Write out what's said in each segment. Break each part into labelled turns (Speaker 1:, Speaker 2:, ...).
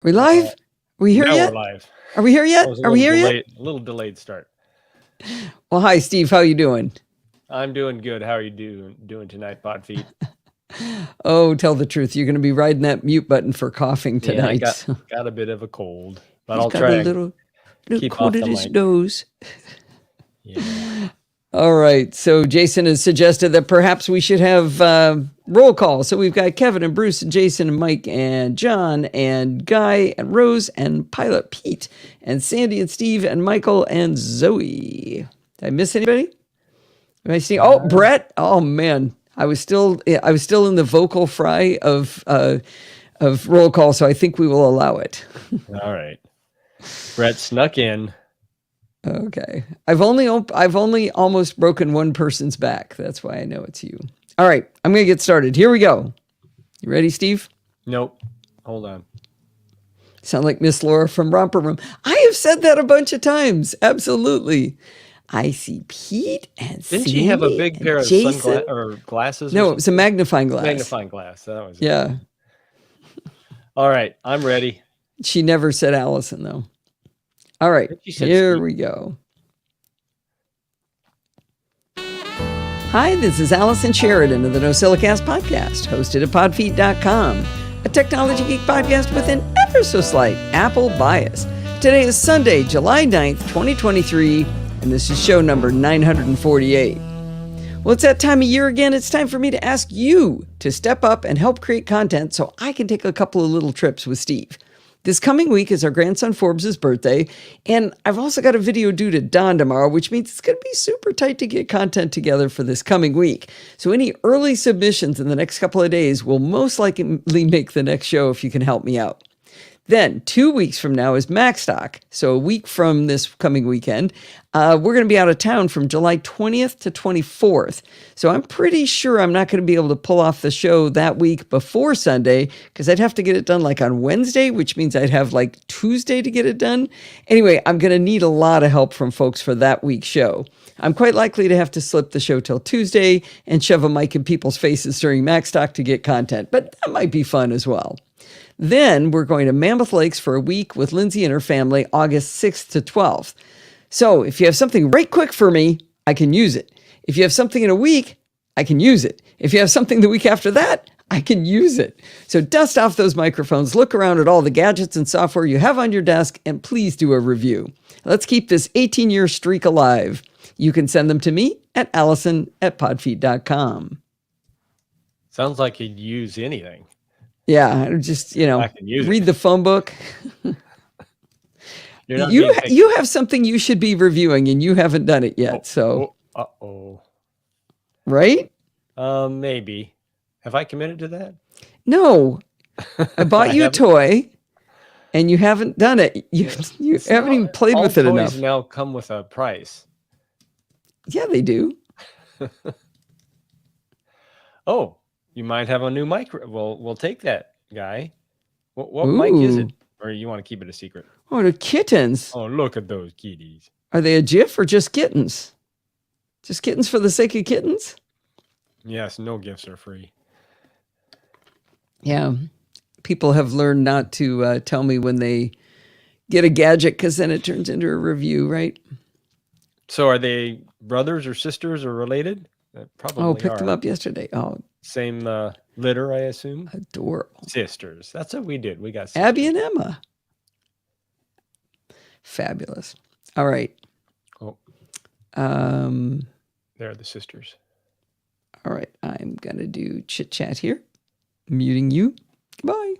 Speaker 1: We live? Are we here
Speaker 2: Now
Speaker 1: yet?
Speaker 2: we're live.
Speaker 1: Are we here
Speaker 2: That
Speaker 1: yet?
Speaker 2: was
Speaker 1: Are we here yet?
Speaker 2: a little delayed start.
Speaker 1: Well, hi, Steve. How you doing?
Speaker 2: I'm doing good. How are you doing tonight, Pod Feet?
Speaker 1: Oh, tell the truth. You're going to be riding that mute button for coughing
Speaker 2: Yeah, I
Speaker 1: tonight.
Speaker 2: got a bit of a cold, but
Speaker 1: He's
Speaker 2: I'll
Speaker 1: got
Speaker 2: try
Speaker 1: a
Speaker 2: and
Speaker 1: little
Speaker 2: keep
Speaker 1: cold
Speaker 2: off
Speaker 1: in
Speaker 2: the
Speaker 1: his
Speaker 2: mic.
Speaker 1: nose.
Speaker 2: Yeah.
Speaker 1: All right. So Jason has suggested that perhaps we should have roll call. So we've got Kevin and Bruce and Jason and Mike and John and Guy and Rose and Pilot Pete and Sandy and Steve and Michael and Zoe. Did I miss anybody? Am I seeing? Oh, Brett. Oh man, I was still in the vocal fry of roll call. So I think we will allow it.
Speaker 2: All right. Brett snuck in.
Speaker 1: Okay. I've only almost broken one person's back. That's why I know it's you. All right. I'm going to get started. Here we go. You ready, Steve?
Speaker 2: Nope. Hold on.
Speaker 1: Sound like Miss Laura from Romper Room. I have said that a bunch of times. Absolutely. I see Pete and
Speaker 2: Didn't she have a
Speaker 1: Sandy
Speaker 2: big
Speaker 1: and
Speaker 2: pair of
Speaker 1: Jason.
Speaker 2: glasses?
Speaker 1: No,
Speaker 2: or
Speaker 1: it was a magnifying glass.
Speaker 2: magnifying glass. That was it.
Speaker 1: Yeah.
Speaker 2: All right. I'm ready.
Speaker 1: She never said Allison, though. All right.
Speaker 2: She said
Speaker 1: Here
Speaker 2: Steve.
Speaker 1: we go. Hi, this is Allison Sheridan of the NosillaCast podcast, hosted at podfeet.com, a technology geek podcast with an ever so slight Apple bias. Today is Sunday, July 9th, 2023, and this is show number 948. Well, it's that time of year again. It's time for me to ask you to step up and help create content so I can take a couple of little trips with Steve. This coming week is our grandson Forbes' birthday, and I've also got a video due to Don tomorrow, which means it's going to be super tight to get content together for this coming week. So any early submissions in the next couple of days will most likely make the next show if you can help me out. Then 2 weeks from now is MacStock. So a week from this coming weekend, we're going to be out of town from July 20th to 24th. So I'm pretty sure I'm not going to be able to pull off the show that week before Sunday because I'd have to get it done like on Wednesday, which means I'd have like Tuesday to get it done. Anyway, I'm going to need a lot of help from folks for that week's show. I'm quite likely to have to slip the show till Tuesday and shove a mic in people's faces during MacStock to get content, but that might be fun as well. Then we're going to Mammoth Lakes for a week with Lindsay and her family, August 6th to 12th. So if you have something right quick for me, I can use it. If you have something in a week, I can use it. If you have something the week after that, I can use it. So dust off those microphones, look around at all the gadgets and software you have on your desk, and please do a review. Let's keep this 18-year streak alive. You can send them to me at allison@podfeet.com.
Speaker 2: Sounds like you'd use anything.
Speaker 1: Yeah, just,
Speaker 2: I can use
Speaker 1: read
Speaker 2: it.
Speaker 1: the phone book.
Speaker 2: You're not
Speaker 1: You have something you should be reviewing, and you haven't done it yet. Right?
Speaker 2: Maybe. Have I committed to that?
Speaker 1: No, I bought you a toy, and you haven't done it. You haven't even played with it enough.
Speaker 2: All toys now come with a price.
Speaker 1: Yeah, they do.
Speaker 2: Oh, you might have a new mic. Well, we'll take that, Guy. What mic is it? Or you want to keep it a secret?
Speaker 1: Oh, they're kittens.
Speaker 2: Oh, look at those kitties.
Speaker 1: Are they a GIF or just kittens? Just kittens for the sake of kittens?
Speaker 2: Yes, no gifts are free.
Speaker 1: Yeah. People have learned not to tell me when they get a gadget because then it turns into a review, right?
Speaker 2: So are they brothers or sisters or related? Probably
Speaker 1: picked them up yesterday. Oh,
Speaker 2: same litter, I assume.
Speaker 1: Adorable.
Speaker 2: Sisters. That's what we did. We got sisters.
Speaker 1: Abby and Emma. Fabulous. All right.
Speaker 2: Oh. They're the sisters.
Speaker 1: All right. I'm going to do chit chat here. Muting you. Goodbye.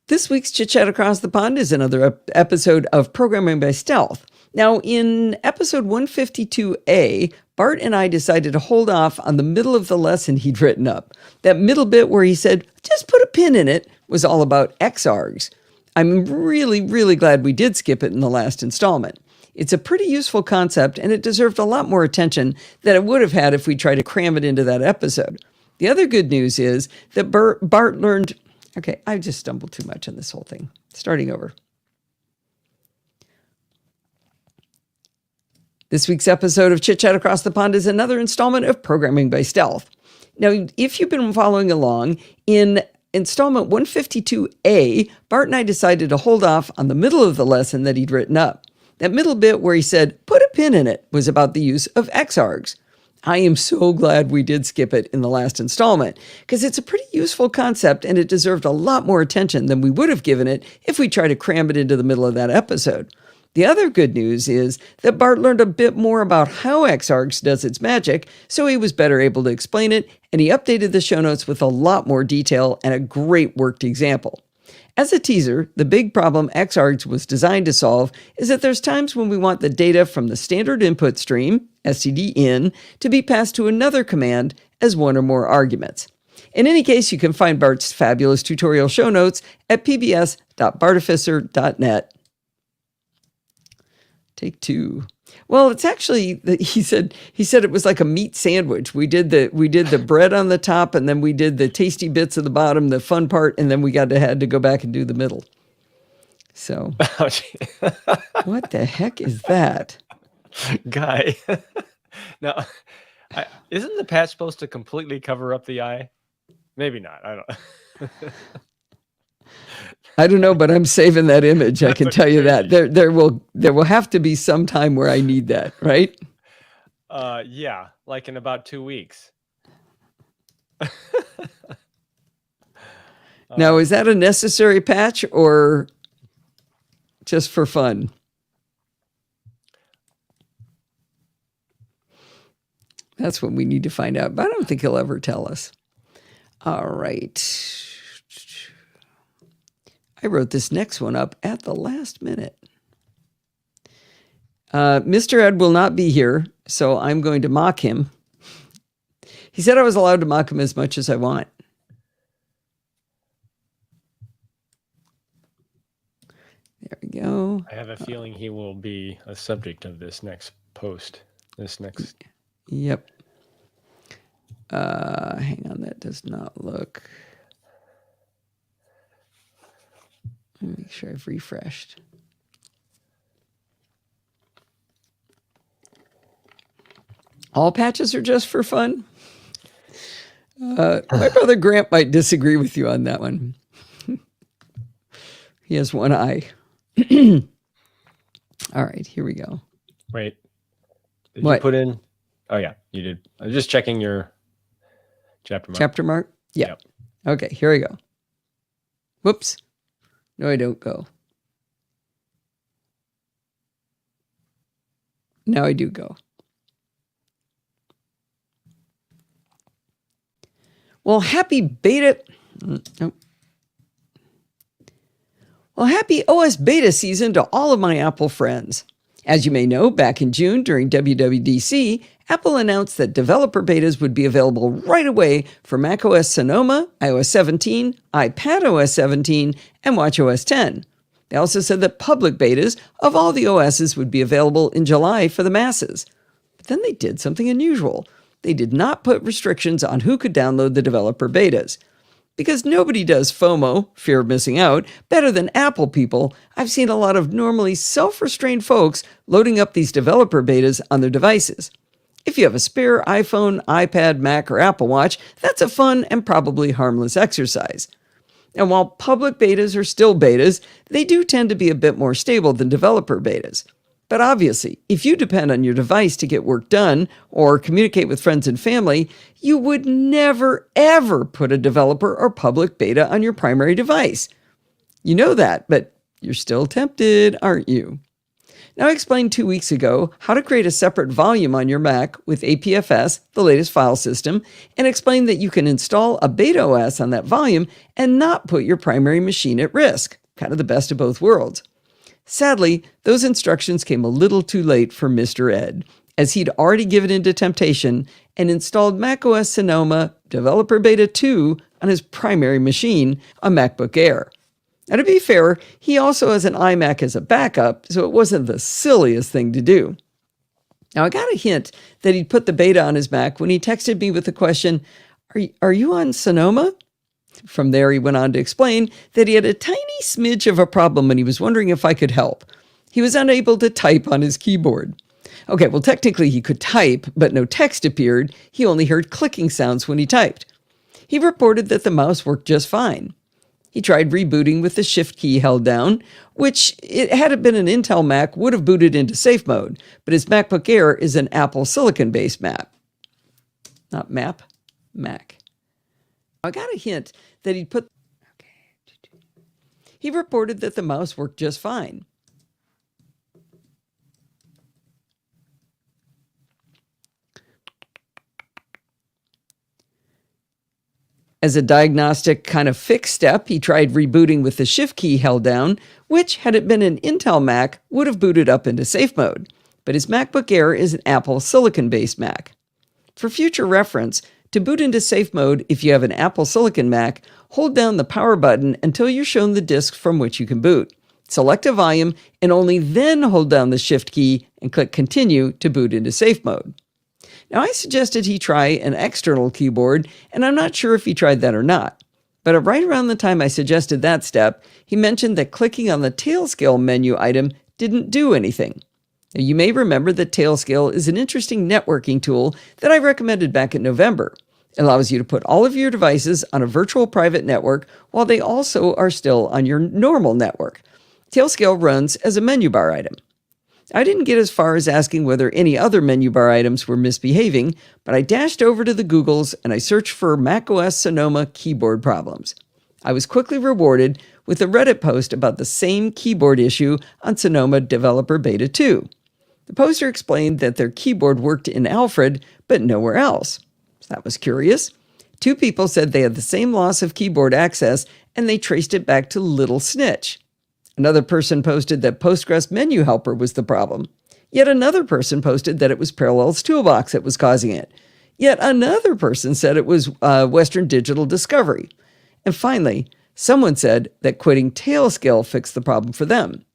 Speaker 1: This week's Chit Chat Across the Pond is another episode of Programming by Stealth. Now, in episode 152A, Bart and I decided to hold off on the middle of the lesson he'd written up. That middle bit where he said, just put a pin in it, was all about XArgs. I'm really, really glad we did skip it in the last installment. It's a pretty useful concept, and it deserved a lot more attention than it would have had if we tried to cram it into that episode. The other good news is that Bart learned... Okay, I just stumbled too much on this whole thing. Starting over. This week's episode of Chit Chat Across the Pond is another installment of Programming by Stealth. Now, if you've been following along, in installment 152A, Bart and I decided to hold off on the middle of the lesson that he'd written up. That middle bit where he said, put a pin in it, was about the use of xargs. I am so glad we did skip it in the last installment, because it's a pretty useful concept and it deserved a lot more attention than we would have given it if we tried to cram it into the middle of that episode. The other good news is that Bart learned a bit more about how xargs does its magic, so he was better able to explain it, and he updated the show notes with a lot more detail and a great worked example. As a teaser, the big problem xargs was designed to solve is that there's times when we want the data from the standard input stream, stdin, to be passed to another command as one or more arguments. In any case, you can find Bart's fabulous tutorial show notes at pbs.bartificer.net. Take 2. Well, it's actually, he said it was like a meat sandwich. We did the bread on the top, and then we did the tasty bits at the bottom, the fun part, and then we had to go back and do the middle. So, what the heck is that?
Speaker 2: Guy. Now, isn't the patch supposed to completely cover up the eye? Maybe not. I don't
Speaker 1: I don't know, but I'm saving that image. I can tell you that. There will have to be some time where I need that, right?
Speaker 2: Yeah, like in about 2 weeks.
Speaker 1: Now, is that a necessary patch or just for fun? That's what we need to find out, but I don't think he'll ever tell us. All right. I wrote this next one up at the last minute. Mr. Ed will not be here, so I'm going to mock him. He said I was allowed to mock him as much as I want. There we go.
Speaker 2: I have a feeling he will be a subject of this next post.
Speaker 1: Yep. Hang on, that does not look... Let me make sure I've refreshed. All patches are just for fun? My brother Grant might disagree with you on that one. He has one eye. All right, here we go.
Speaker 2: Wait. Did you put in? Oh, yeah, you did. I was just checking your chapter mark.
Speaker 1: Chapter mark? Yeah. Yep. Okay, here we go. Whoops. No, I don't go. Now I do go. Well, happy beta. Nope. Well, happy OS beta season to all of my Apple friends. As you may know, back in June during WWDC, Apple announced that developer betas would be available right away for macOS Sonoma, iOS 17, iPadOS 17, and watchOS 10. They also said that public betas of all the OSs would be available in July for the masses. But then they did something unusual. They did not put restrictions on who could download the developer betas. Because nobody does FOMO, fear of missing out, better than Apple people, I've seen a lot of normally self-restrained folks loading up these developer betas on their devices. If you have a spare iPhone, iPad, Mac, or Apple Watch, that's a fun and probably harmless exercise. And while public betas are still betas, they do tend to be a bit more stable than developer betas. But obviously, if you depend on your device to get work done or communicate with friends and family, you would never, ever put a developer or public beta on your primary device. You know that, but you're still tempted, aren't you? Now, I explained 2 weeks ago how to create a separate volume on your Mac with APFS, the latest file system, and explained that you can install a beta OS on that volume and not put your primary machine at risk. Kind of the best of both worlds. Sadly, those instructions came a little too late for Mr. Ed, as he'd already given in to temptation and installed macOS Sonoma Developer Beta 2 on his primary machine, a MacBook Air. Now, to be fair, he also has an iMac as a backup, so it wasn't the silliest thing to do. Now, I got a hint that he'd put the beta on his Mac when he texted me with the question, Are you on Sonoma? From there, he went on to explain that he had a tiny smidge of a problem and he was wondering if I could help. He was unable to type on his keyboard. Okay, well, technically he could type, but no text appeared. He only heard clicking sounds when he typed. He reported that the mouse worked just fine. He tried rebooting with the Shift key held down, which, had it been an Intel Mac, would have booted into safe mode, but his MacBook Air is an Apple Silicon-based Mac. Not map, Mac. I got a hint that he'd put... Okay. He reported that the mouse worked just fine. As a diagnostic kind of fix step, he tried rebooting with the Shift key held down, which, had it been an Intel Mac, would have booted up into safe mode. But his MacBook Air is an Apple Silicon-based Mac. For future reference, to boot into safe mode if you have an Apple Silicon Mac, hold down the power button until you're shown the disk from which you can boot. Select a volume and only then hold down the Shift key and click Continue to boot into safe mode. Now, I suggested he try an external keyboard, and I'm not sure if he tried that or not. But right around the time I suggested that step, he mentioned that clicking on the Tailscale menu item didn't do anything. Now, you may remember that Tailscale is an interesting networking tool that I recommended back in November. It allows you to put all of your devices on a virtual private network while they also are still on your normal network. Tailscale runs as a menu bar item. I didn't get as far as asking whether any other menu bar items were misbehaving, but I dashed over to the Googles and I searched for macOS Sonoma keyboard problems. I was quickly rewarded with a Reddit post about the same keyboard issue on Sonoma Developer Beta 2. The poster explained that their keyboard worked in Alfred, but nowhere else. So that was curious. 2 people said they had the same loss of keyboard access, and they traced it back to Little Snitch. Another person posted that Postgres Menu Helper was the problem. Yet another person posted that it was Parallels Toolbox that was causing it. Yet another person said it was Western Digital Discovery. And finally, someone said that quitting Tailscale fixed the problem for them.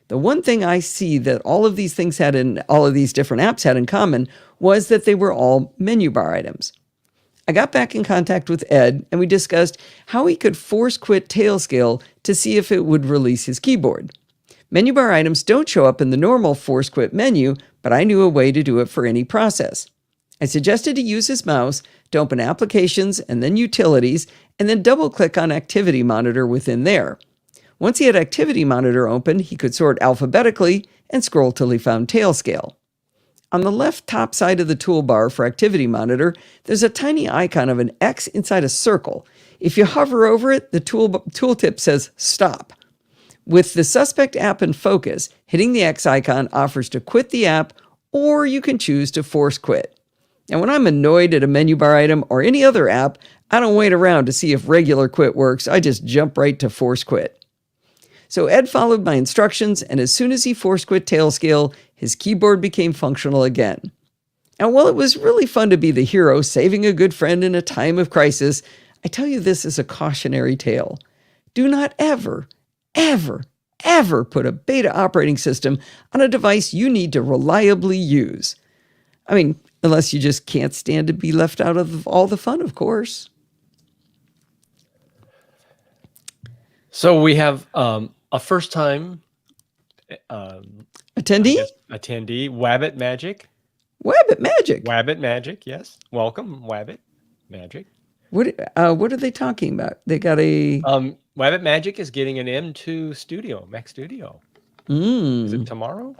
Speaker 1: The one thing I see that all of these things had in all of these different apps had in common was that they were all menu bar items. I got back in contact with Ed, and we discussed how he could force quit Tailscale to see if it would release his keyboard. Menu bar items don't show up in the normal force quit menu, but I knew a way to do it for any process. I suggested he use his mouse to open Applications and then Utilities, and then double-click on Activity Monitor within there. Once he had Activity Monitor open, he could sort alphabetically and scroll till he found Tailscale. On the left top side of the toolbar for Activity Monitor, there's a tiny icon of an X inside a circle. If you hover over it, the tooltip says Stop. With the suspect app in focus, hitting the X icon offers to quit the app, or you can choose to force quit. And when I'm annoyed at a menu bar item or any other app, I don't wait around to see if regular quit works. I just jump right to force quit. So Ed followed my instructions, and as soon as he force quit Tailscale, his keyboard became functional again. And while it was really fun to be the hero saving a good friend in a time of crisis, I tell you this as a cautionary tale. Do not ever, ever, ever put a beta operating system on a device you need to reliably use. I mean, unless you just can't stand to be left out of all the fun, of course.
Speaker 2: So we have a first-time
Speaker 1: attendee,
Speaker 2: Wabbit Magic.
Speaker 1: Wabbit Magic.
Speaker 2: Wabbit Magic, yes. Welcome, Wabbit Magic.
Speaker 1: What are they talking about? They got a
Speaker 2: Wabbit Magic is getting an M2 Studio, Mac Studio. Is it tomorrow?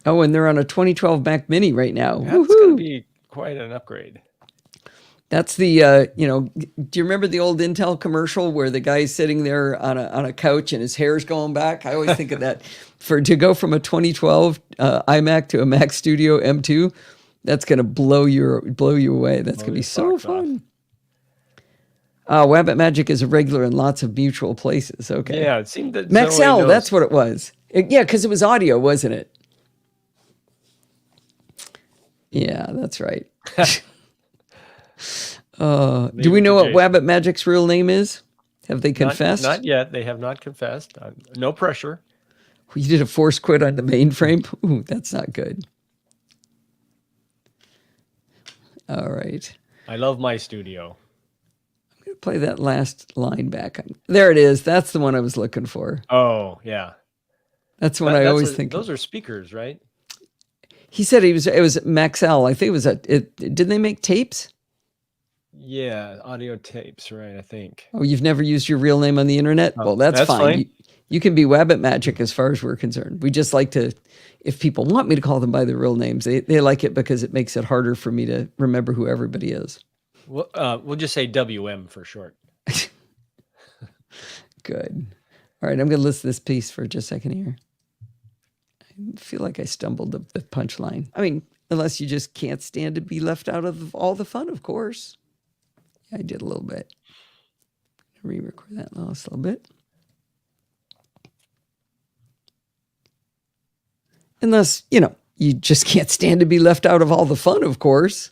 Speaker 1: Oh, and they're on a 2012 Mac Mini right now.
Speaker 2: That's going to be quite an upgrade.
Speaker 1: That's the, do you remember the old Intel commercial where the guy's sitting there on a couch and his hair's going back? I always think of that. To go from a 2012 iMac to a Mac Studio M2, that's going to blow you away. That's going to be so fun. Wabbit Magic is a regular in lots of mutual places. Okay.
Speaker 2: Yeah, it seemed that
Speaker 1: Maxell, that's what it was. Yeah, because it was audio, wasn't it? Yeah, that's right. Do we know what Wabbit Magic's real name is? Have they confessed?
Speaker 2: Not yet. They have not confessed. No pressure.
Speaker 1: You did a force quit on the mainframe? Ooh, that's not good. All right.
Speaker 2: I love my studio.
Speaker 1: I'm going to play that last line back. There it is. That's the one I was looking for.
Speaker 2: Oh, yeah.
Speaker 1: That's what I always think.
Speaker 2: Those are speakers, right?
Speaker 1: He said it was Maxell. I think it was didn't they make tapes?
Speaker 2: Yeah, audio tapes, right? I think.
Speaker 1: Oh, you've never used your real name on the internet?
Speaker 2: Oh,
Speaker 1: Well, that's fine.
Speaker 2: fine.
Speaker 1: You can be Wabbit Magic as far as we're concerned. We just like to, if people want me to call them by their real names, they like it because it makes it harder for me to remember who everybody is.
Speaker 2: We'll just say WM for short.
Speaker 1: Good. All right, I'm going to list this piece for just a second here. I feel like I stumbled the punchline. I mean, unless you just can't stand to be left out of all the fun, of course. Yeah, I did a little bit. Re-record that last little bit. Unless, you just can't stand to be left out of all the fun, of course.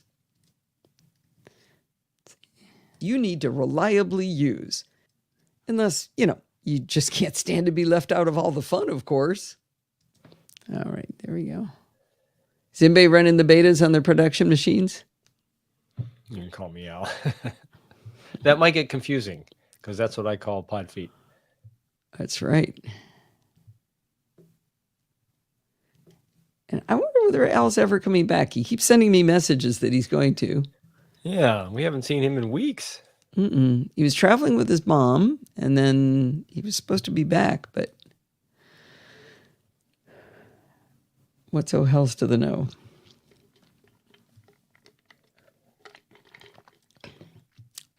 Speaker 1: You need to reliably use. Unless, you just can't stand to be left out of all the fun, of course. All right, there we go. Is anybody running the betas on their production machines?
Speaker 2: You can call me Al. That might get confusing because that's what I call pod feet.
Speaker 1: That's right. And I wonder whether Al's ever coming back. He keeps sending me messages that he's going to.
Speaker 2: Yeah, we haven't seen him in weeks.
Speaker 1: He was traveling with his mom, and then he was supposed to be back, but what's oh hells to the no?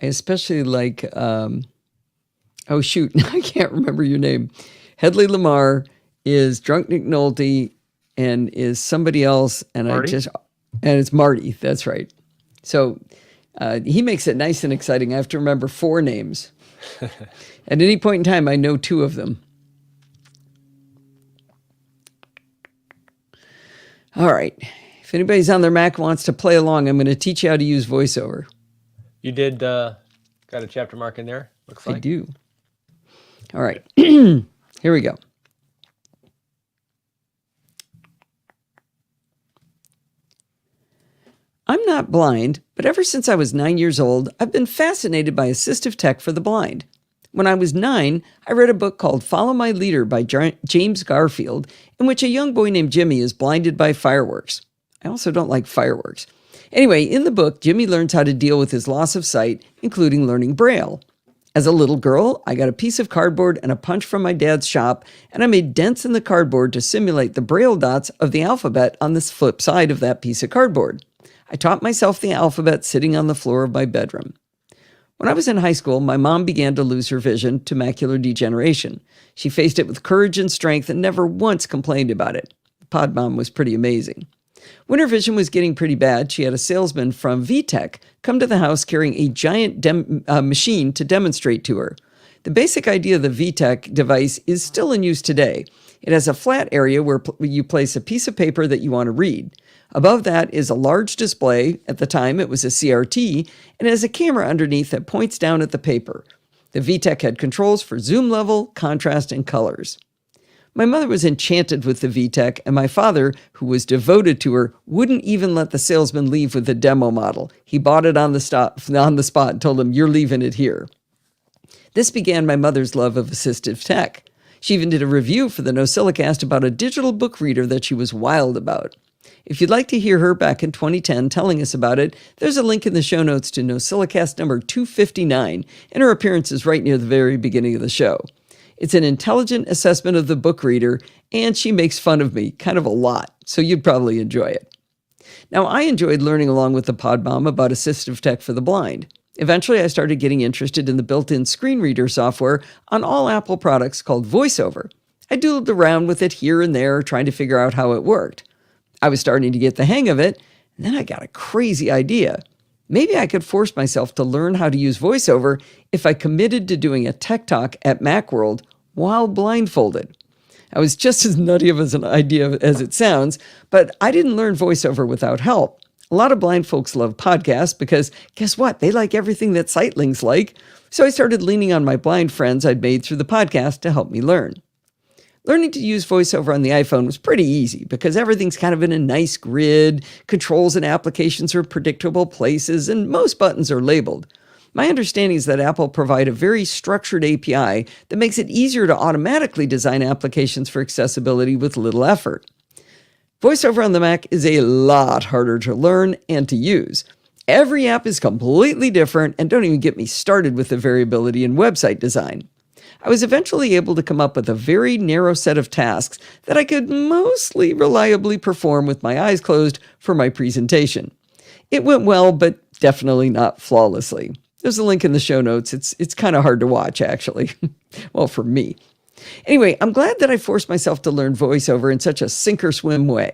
Speaker 1: I especially like, oh shoot, I can't remember your name. Headley Lamar is Drunk Nick Nolte and is somebody else, and
Speaker 2: Marty?
Speaker 1: And it's Marty, that's right. So he makes it nice and exciting. I have to remember 4 names. At any point in time, I know 2 of them. All right. If anybody's on their Mac wants to play along, I'm going to teach you how to use VoiceOver.
Speaker 2: You did got a chapter mark in there? Looks like.
Speaker 1: I do. All right. Here we go. I'm not blind, but ever since I was 9 years old, I've been fascinated by assistive tech for the blind. When I was 9, I read a book called Follow My Leader by James Garfield, in which a young boy named Jimmy is blinded by fireworks. I also don't like fireworks. Anyway, in the book, Jimmy learns how to deal with his loss of sight, including learning Braille. As a little girl, I got a piece of cardboard and a punch from my dad's shop, and I made dents in the cardboard to simulate the Braille dots of the alphabet on the flip side of that piece of cardboard. I taught myself the alphabet sitting on the floor of my bedroom. When I was in high school, my mom began to lose her vision to macular degeneration. She faced it with courage and strength and never once complained about it. Pod Mom was pretty amazing. When her vision was getting pretty bad, she had a salesman from VTech come to the house carrying a giant machine to demonstrate to her. The basic idea of the VTech device is still in use today. It has a flat area where you place a piece of paper that you want to read. Above that is a large display. At the time, it was a CRT, and it has a camera underneath that points down at the paper. The VTech had controls for zoom level, contrast, and colors. My mother was enchanted with the VTech, and my father, who was devoted to her, wouldn't even let the salesman leave with the demo model. He bought it on the spot and told him, "You're leaving it here." This began my mother's love of assistive tech. She even did a review for the NosillaCast about a digital book reader that she was wild about. If you'd like to hear her back in 2010 telling us about it, there's a link in the show notes to NosillaCast number 259, and her appearance is right near the very beginning of the show. It's an intelligent assessment of the book reader, and she makes fun of me, kind of a lot, so you'd probably enjoy it. Now, I enjoyed learning along with the Pod Mom about assistive tech for the blind. Eventually, I started getting interested in the built-in screen reader software on all Apple products called VoiceOver. I doodled around with it here and there, trying to figure out how it worked. I was starting to get the hang of it, and then I got a crazy idea. Maybe I could force myself to learn how to use VoiceOver if I committed to doing a tech talk at Macworld while blindfolded. I was just as nutty of an idea as it sounds, but I didn't learn VoiceOver without help. A lot of blind folks love podcasts because, guess what? They like everything that sightlings like. So I started leaning on my blind friends I'd made through the podcast to help me learn. Learning to use VoiceOver on the iPhone was pretty easy because everything's kind of in a nice grid, controls and applications are predictable places, and most buttons are labeled. My understanding is that Apple provide a very structured API that makes it easier to automatically design applications for accessibility with little effort. VoiceOver on the Mac is a lot harder to learn and to use. Every app is completely different, and don't even get me started with the variability in website design. I was eventually able to come up with a very narrow set of tasks that I could mostly reliably perform with my eyes closed for my presentation. It went well, but definitely not flawlessly. There's a link in the show notes. It's kind of hard to watch, actually. Well, for me. Anyway, I'm glad that I forced myself to learn voiceover in such a sink or swim way.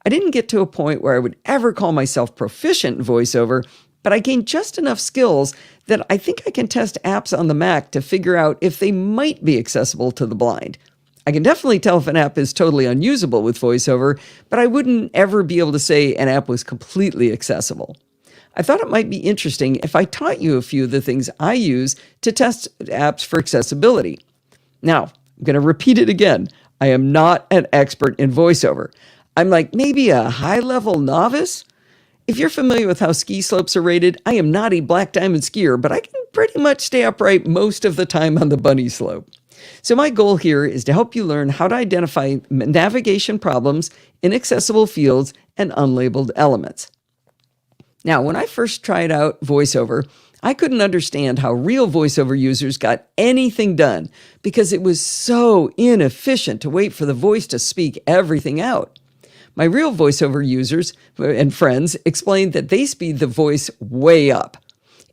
Speaker 1: I didn't get to a point where I would ever call myself proficient in voiceover, but I gained just enough skills that I think I can test apps on the Mac to figure out if they might be accessible to the blind. I can definitely tell if an app is totally unusable with voiceover, but I wouldn't ever be able to say an app was completely accessible. I thought it might be interesting if I taught you a few of the things I use to test apps for accessibility. Now, I'm going to repeat it again. I am not an expert in voiceover. I'm like maybe a high-level novice. If you're familiar with how ski slopes are rated, I am not a black diamond skier, but I can pretty much stay upright most of the time on the bunny slope. So my goal here is to help you learn how to identify navigation problems, inaccessible fields, and unlabeled elements. Now, when I first tried out VoiceOver, I couldn't understand how real VoiceOver users got anything done because it was so inefficient to wait for the voice to speak everything out. My real VoiceOver users and friends explained that they speed the voice way up.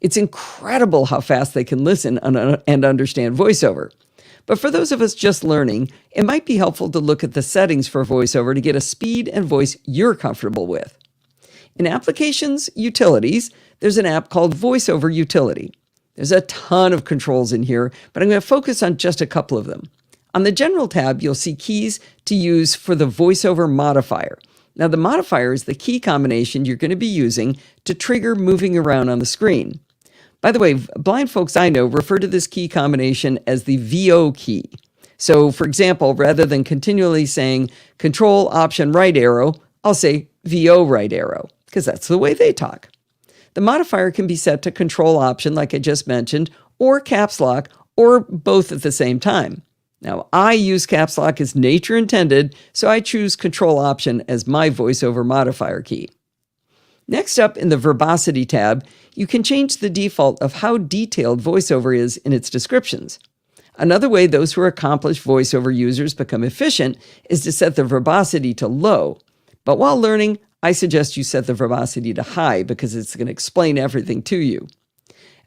Speaker 1: It's incredible how fast they can listen and understand VoiceOver. But for those of us just learning, it might be helpful to look at the settings for VoiceOver to get a speed and voice you're comfortable with. In Applications Utilities, there's an app called VoiceOver Utility. There's a ton of controls in here, but I'm going to focus on just a couple of them. On the General tab, you'll see keys to use for the VoiceOver modifier. Now, the modifier is the key combination you're going to be using to trigger moving around on the screen. By the way, blind folks I know refer to this key combination as the VO key. So, for example, rather than continually saying Control Option right arrow, I'll say VO right arrow, because that's the way they talk. The modifier can be set to Control Option, like I just mentioned, or Caps Lock, or both at the same time. Now, I use Caps Lock as nature intended, so I choose Control Option as my VoiceOver modifier key. Next up in the Verbosity tab, you can change the default of how detailed VoiceOver is in its descriptions. Another way those who are accomplished VoiceOver users become efficient is to set the verbosity to low. But while learning, I suggest you set the verbosity to high because it's going to explain everything to you.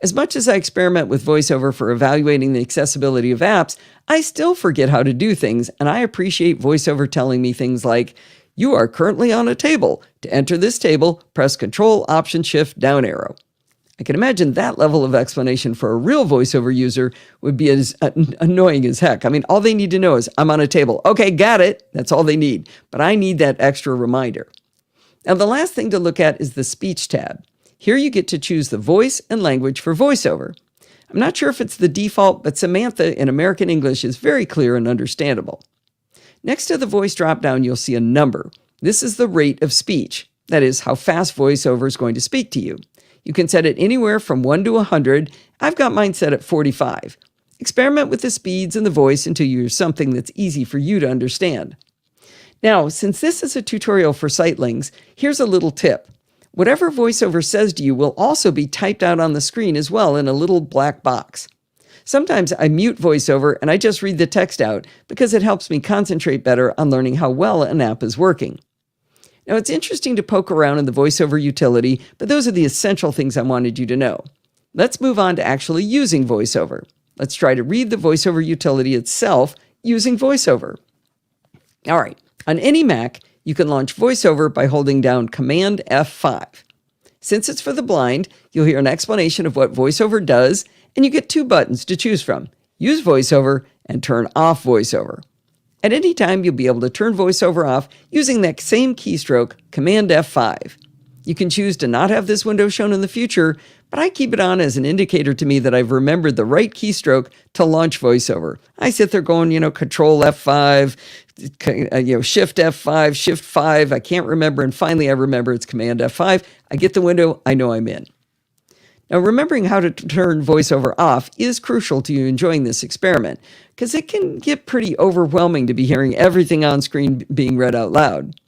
Speaker 1: As much as I experiment with VoiceOver for evaluating the accessibility of apps, I still forget how to do things, and I appreciate VoiceOver telling me things like, "You are currently on a table. To enter this table, press Control Option Shift down arrow." I can imagine that level of explanation for a real VoiceOver user would be as annoying as heck. I mean, all they need to know is, I'm on a table. Okay, got it. That's all they need. But I need that extra reminder. Now, the last thing to look at is the Speech tab. Here you get to choose the voice and language for VoiceOver. I'm not sure if it's the default, but Samantha in American English is very clear and understandable. Next to the voice dropdown, you'll see a number. This is the rate of speech. That is, how fast VoiceOver is going to speak to you. You can set it anywhere from 1 to 100. I've got mine set at 45. Experiment with the speeds and the voice until you use something that's easy for you to understand. Now, since this is a tutorial for sightlings, here's a little tip. Whatever VoiceOver says to you will also be typed out on the screen as well in a little black box. Sometimes I mute VoiceOver and I just read the text out because it helps me concentrate better on learning how well an app is working. Now, it's interesting to poke around in the VoiceOver utility, but those are the essential things I wanted you to know. Let's move on to actually using VoiceOver. Let's try to read the VoiceOver utility itself using VoiceOver. All right, on any Mac, you can launch VoiceOver by holding down Command F5. Since it's for the blind, you'll hear an explanation of what VoiceOver does, and you get two buttons to choose from: Use VoiceOver and Turn off VoiceOver. At any time, you'll be able to turn VoiceOver off using that same keystroke, Command F5. You can choose to not have this window shown in the future, but I keep it on as an indicator to me that I've remembered the right keystroke to launch VoiceOver. I sit there going, Control F5, Shift F5, Shift 5. I can't remember, and finally I remember it's Command F5. I get the window, I know I'm in. Now, remembering how to turn VoiceOver off is crucial to you enjoying this experiment, because it can get pretty overwhelming to be hearing everything on screen being read out loud.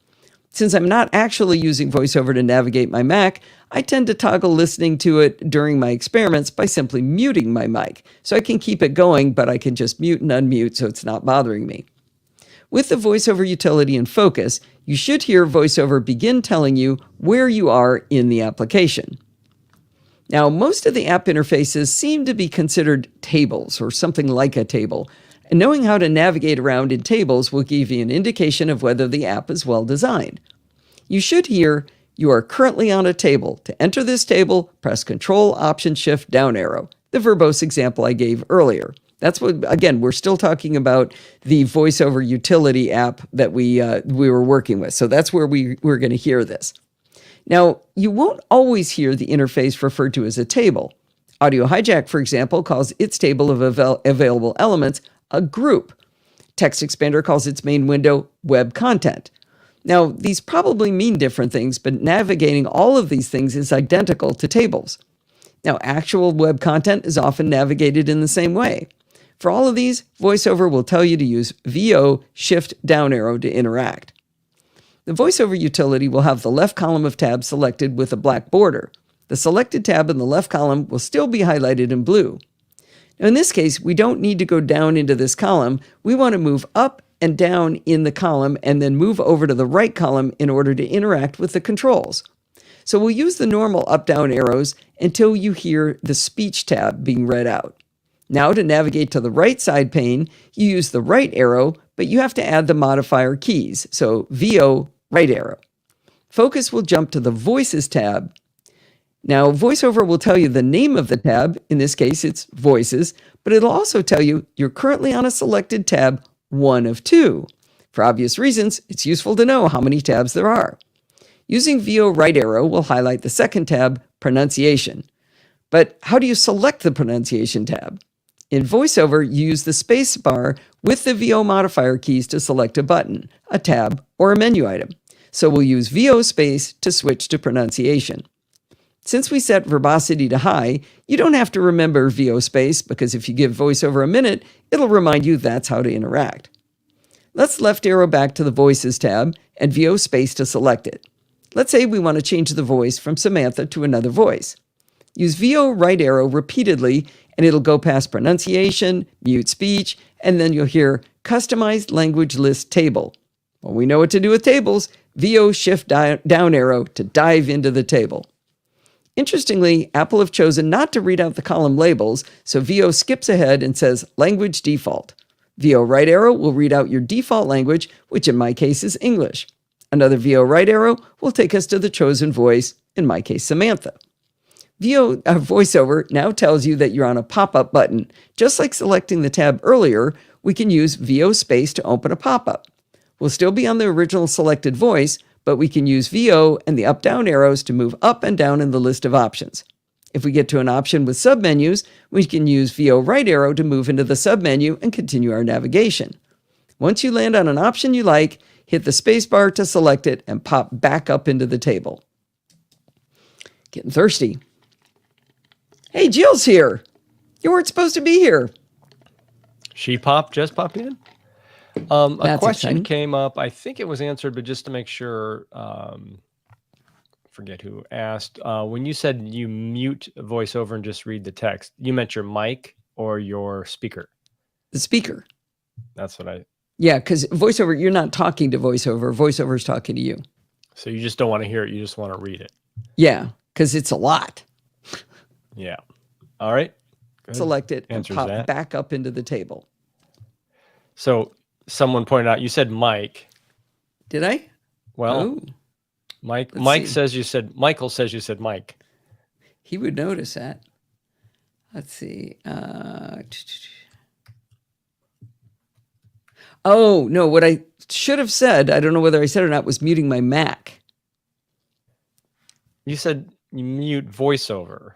Speaker 1: Since I'm not actually using VoiceOver to navigate my Mac, I tend to toggle listening to it during my experiments by simply muting my mic. So I can keep it going, but I can just mute and unmute so it's not bothering me. With the VoiceOver utility in focus, you should hear VoiceOver begin telling you where you are in the application. Now, most of the app interfaces seem to be considered tables or something like a table, and knowing how to navigate around in tables will give you an indication of whether the app is well designed. You should hear, "You are currently on a table. To enter this table, press Control, Option, Shift, down arrow," the verbose example I gave earlier. That's what, again, we're still talking about the VoiceOver utility app that we were working with. So that's where we're going to hear this. Now, you won't always hear the interface referred to as a table. Audio Hijack, for example, calls its table of available elements a group. Text Expander calls its main window web content. Now, these probably mean different things, but navigating all of these things is identical to tables. Now, actual web content is often navigated in the same way. For all of these, VoiceOver will tell you to use VO Shift down arrow to interact. The VoiceOver utility will have the left column of tabs selected with a black border. The selected tab in the left column will still be highlighted in blue. Now, in this case, we don't need to go down into this column. We want to move up and down in the column and then move over to the right column in order to interact with the controls. So we'll use the normal up-down arrows until you hear the speech tab being read out. Now, to navigate to the right side pane, you use the right arrow, but you have to add the modifier keys. So VO right arrow. Focus will jump to the Voices tab. Now, VoiceOver will tell you the name of the tab. In this case, it's Voices, but it'll also tell you you're currently on a selected tab, one of two. For obvious reasons, it's useful to know how many tabs there are. Using VO right arrow will highlight the second tab, Pronunciation. But how do you select the Pronunciation tab? In VoiceOver, you use the space bar with the VO modifier keys to select a button, a tab, or a menu item. So we'll use VO space to switch to Pronunciation. Since we set verbosity to high, you don't have to remember VO space because if you give VoiceOver a minute, it'll remind you that's how to interact. Let's left arrow back to the Voices tab and VO space to select it. Let's say we want to change the voice from Samantha to another voice. Use VO right arrow repeatedly and it'll go past Pronunciation, Mute Speech, and then you'll hear Customized Language List Table. Well, we know what to do with tables. VO Shift down arrow to dive into the table. Interestingly, Apple have chosen not to read out the column labels, so VO skips ahead and says Language Default. VO right arrow will read out your default language, which in my case is English. Another VO right arrow will take us to the chosen voice, in my case, Samantha. VoiceOver now tells you that you're on a pop-up button. Just like selecting the tab earlier, we can use VO space to open a pop-up. We'll still be on the original selected voice, but we can use VO and the up-down arrows to move up and down in the list of options. If we get to an option with submenus, we can use VO right arrow to move into the submenu and continue our navigation. Once you land on an option you like, hit the spacebar to select it and pop back up into the table. Getting thirsty. Hey, Jill's here. You weren't supposed to be here.
Speaker 2: She just popped in. A
Speaker 1: That's
Speaker 2: question
Speaker 1: exciting.
Speaker 2: came up. I think it was answered, but just to make sure, forget who asked. When you said you mute VoiceOver and just read the text, you meant your mic or your speaker?
Speaker 1: The speaker.
Speaker 2: That's what I...
Speaker 1: Yeah, because VoiceOver, you're not talking to VoiceOver. VoiceOver's talking to you.
Speaker 2: So you just don't want to hear it. You just want to read it.
Speaker 1: Yeah, because it's a lot.
Speaker 2: Yeah. All right. Good.
Speaker 1: Select it and
Speaker 2: Answers
Speaker 1: pop
Speaker 2: that.
Speaker 1: back up into the table.
Speaker 2: So someone pointed out, you said Mike.
Speaker 1: Did I?
Speaker 2: Well,
Speaker 1: Oh,
Speaker 2: Michael
Speaker 1: see.
Speaker 2: says you said Mike.
Speaker 1: He would notice that. Let's see. Oh, no, what I should have said, I don't know whether I said it or not, was muting my Mac.
Speaker 2: You said you mute VoiceOver,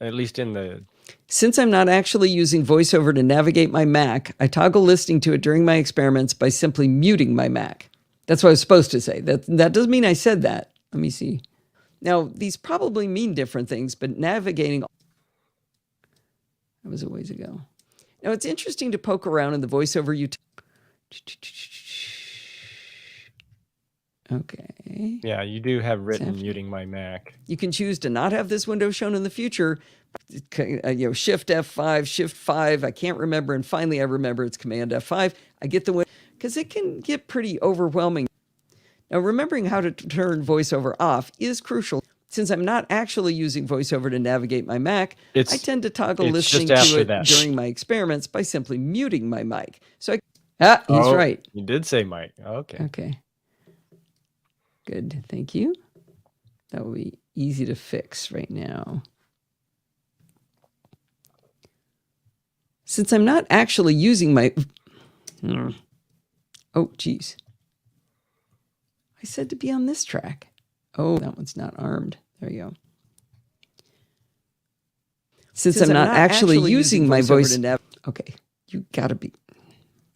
Speaker 2: at least in the...
Speaker 1: Since I'm not actually using VoiceOver to navigate my Mac, I toggle listening to it during my experiments by simply muting my Mac. That's what I was supposed to say. That doesn't mean I said that. Let me see. Now, these probably mean different things, but navigating... That was a ways ago. Now, it's interesting to poke around in the VoiceOver utility. Okay.
Speaker 2: Yeah, you do have written
Speaker 1: Exactly.
Speaker 2: muting my Mac.
Speaker 1: You can choose to not have this window shown in the future. Shift F5, Shift 5. I can't remember. And finally, I remember it's Command F5. I get the window because it can get pretty overwhelming. Now, remembering how to turn VoiceOver off is crucial. Since I'm not actually using VoiceOver to navigate my Mac, I tend to toggle listening to it during my experiments by simply muting my mic. So he's right.
Speaker 2: You did say mic. Okay.
Speaker 1: Okay. Good. Thank you. That will be easy to fix right now. Since I'm not actually using my... Oh, geez. I said to be on this track. Oh, that one's not armed. There you go. Since I'm not actually using my voice... Okay, you gotta be...